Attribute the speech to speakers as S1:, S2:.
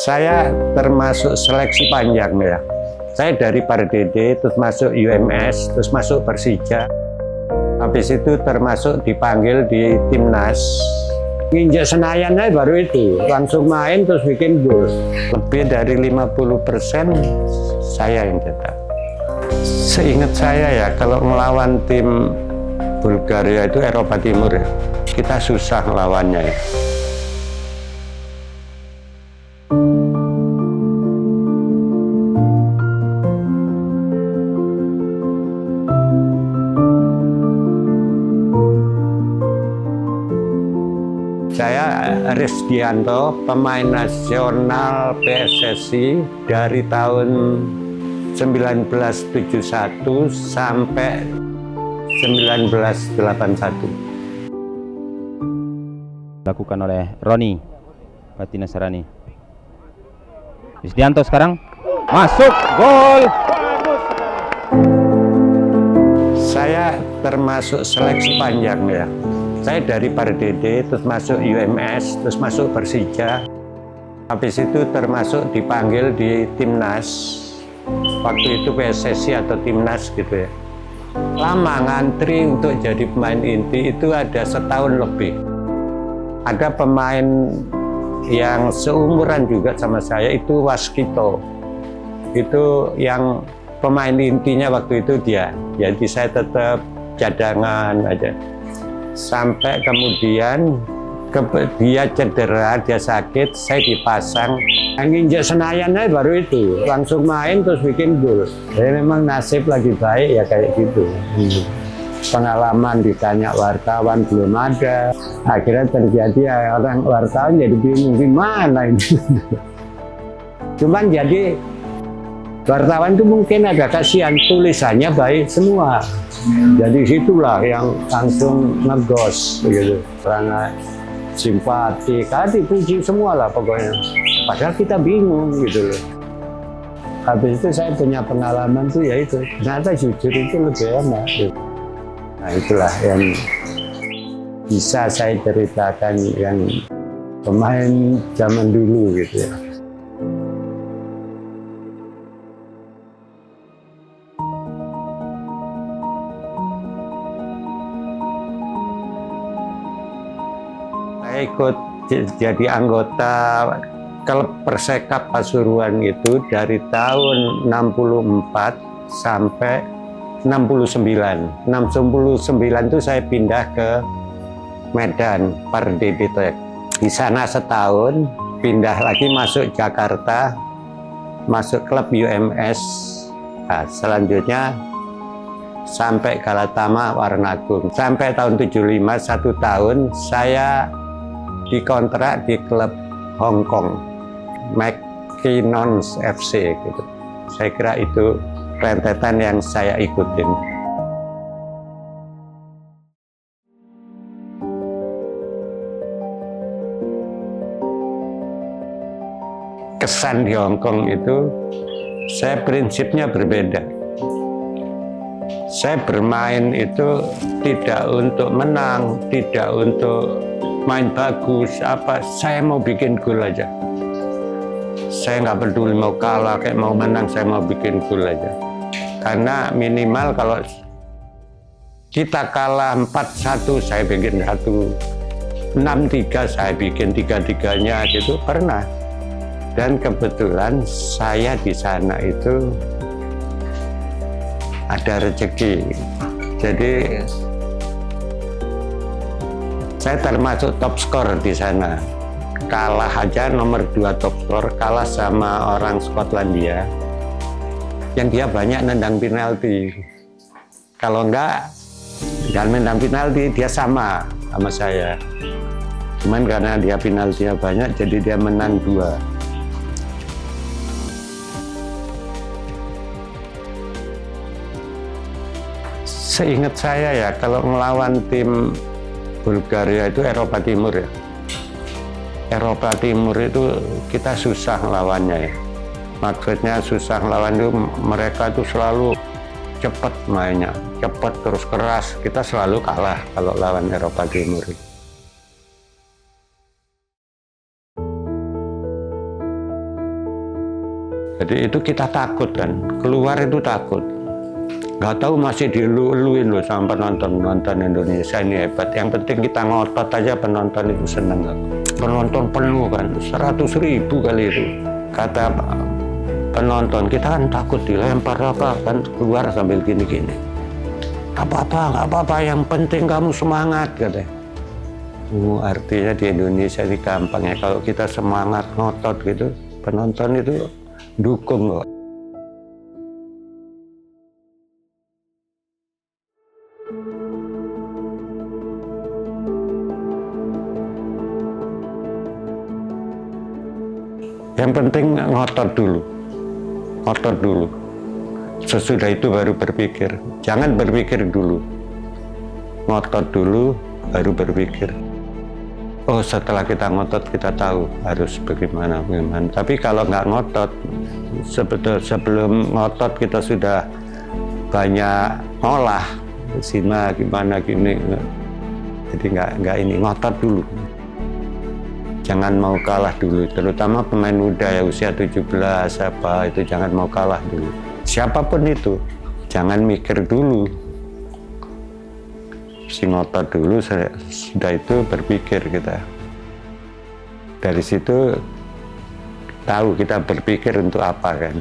S1: Saya termasuk seleksi panjang ya. Saya dari Pardede, terus masuk UMS, terus masuk Persija. Habis itu termasuk dipanggil di Timnas. Nginjak Senayan aja baru itu, langsung main terus bikin gol. Lebih dari 50% saya yang cetak. Seingat saya ya, kalau melawan tim Bulgaria itu Eropa Timur ya, kita susah melawannya ya. Saya Rizkianto, pemain nasional PSSI dari tahun 1971 sampai 1981.
S2: Dilakukan oleh Roni Batinasarani. Rizkianto sekarang masuk gol.
S1: Saya termasuk seleksi panjang ya. Saya dari Pardede, terus masuk UMS, terus masuk Persija. Habis itu termasuk dipanggil di Timnas. Waktu itu PSSI atau Timnas gitu ya. Lama ngantri untuk jadi pemain inti itu ada setahun lebih. Ada pemain yang seumuran juga sama saya, itu Waskito. Itu yang pemain intinya waktu itu dia. Jadi saya tetap cadangan aja. Sampai kemudian dia cedera, dia sakit, saya dipasang. Nginjak Senayan aja baru itu, langsung main terus bikin gol. Jadi memang nasib lagi baik ya kayak gitu. Pengalaman ditanya wartawan belum ada. Akhirnya terjadi ya, orang wartawan jadi bingung gimana ini. Cuman jadi wartawan itu mungkin ada kasihan, tulisannya baik semua. Jadi situlah yang langsung ngegos gitu. Karena simpati, dipuji semua lah pokoknya. Padahal kita bingung gitu loh. Habis itu saya punya pengalaman tuh ya itu. Ternyata jujur itu lebih enak. Gitu. Nah itulah yang bisa saya ceritakan yang pemain zaman dulu gitu ya. Saya ikut jadi anggota klub Persekap Pasuruan itu dari tahun 64 sampai 69. 69 itu saya pindah ke Medan, Pardede. Di sana setahun, pindah lagi masuk Jakarta, masuk klub UMS. Nah, selanjutnya sampai Galatama Warnagung. Sampai tahun 75, 1 tahun, saya dikontrak di klub Hong Kong, McKinnon's FC gitu. Saya kira itu rentetan yang saya ikutin. Kesan di Hong Kong itu, saya prinsipnya berbeda. Saya bermain itu tidak untuk menang, tidak untuk main bagus, saya mau bikin gol aja. Saya nggak peduli mau kalah, kayak mau menang, saya mau bikin gol aja. Karena minimal kalau kita kalah 4-1, saya bikin 1. 6-3, saya bikin 3-3-nya gitu, pernah. Dan kebetulan saya di sana itu ada rezeki. Jadi saya termasuk top skor di sana. Kalah aja nomor 2 top skor, kalah sama orang Skotlandia. Yang dia banyak nendang penalti. Kalau enggak, jangan nendang penalti, dia sama saya. Cuman karena dia penaltinya banyak, jadi dia menang 2. Seingat saya ya, kalau melawan tim Bulgaria itu Eropa Timur ya. Eropa Timur itu kita susah lawannya ya. Maksudnya susah lawan itu, mereka itu selalu cepat mainnya, cepat terus keras. Kita selalu kalah kalau lawan Eropa Timur. Jadi itu kita takut kan, keluar itu takut. Nggak tahu masih dielu-eluin loh sama penonton Indonesia ini hebat. Yang penting kita ngotot aja, penonton itu seneng. Penonton penuh kan, 100.000 kali itu. Kata penonton, kita kan takut dilempar apa kan, keluar sambil gini-gini. Nggak apa-apa, yang penting kamu semangat katanya. Artinya di Indonesia ini gampang ya, kalau kita semangat ngotot gitu, penonton itu dukung kok. Yang penting ngotot dulu. Sesudah itu baru berpikir. Jangan berpikir dulu. Ngotot dulu, baru berpikir. Oh, setelah kita ngotot kita tahu harus bagaimana. Tapi kalau nggak ngotot, sebelum ngotot kita sudah banyak ngolah, simak gimana gini. Jadi nggak ini, ngotot dulu. Jangan mau kalah dulu, terutama pemain muda ya usia 17 apa itu, jangan mau kalah dulu. Siapapun itu, jangan mikir dulu. Si ngotot dulu, sudah itu berpikir kita. Dari situ tahu kita berpikir untuk apa kan.